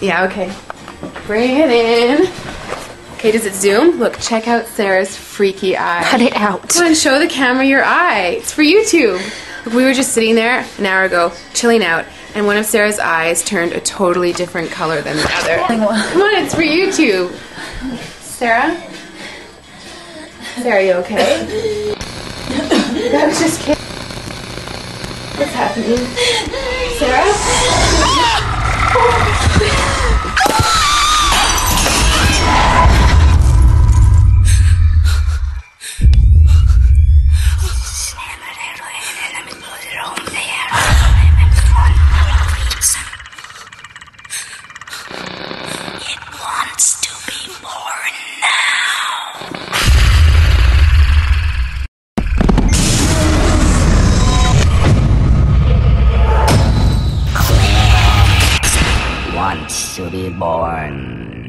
Yeah, okay. Bring it in. Okay, does it zoom? Look, check out Sarah's freaky eye. Cut it out. Come on, show the camera your eye. It's for YouTube. Look, we were just sitting there an hour ago, chilling out, and one of Sarah's eyes turned a totally different color than the other. Come on, it's for YouTube. Sarah? Sarah, are you okay? That was just kidding. What's happening? Sarah? To be born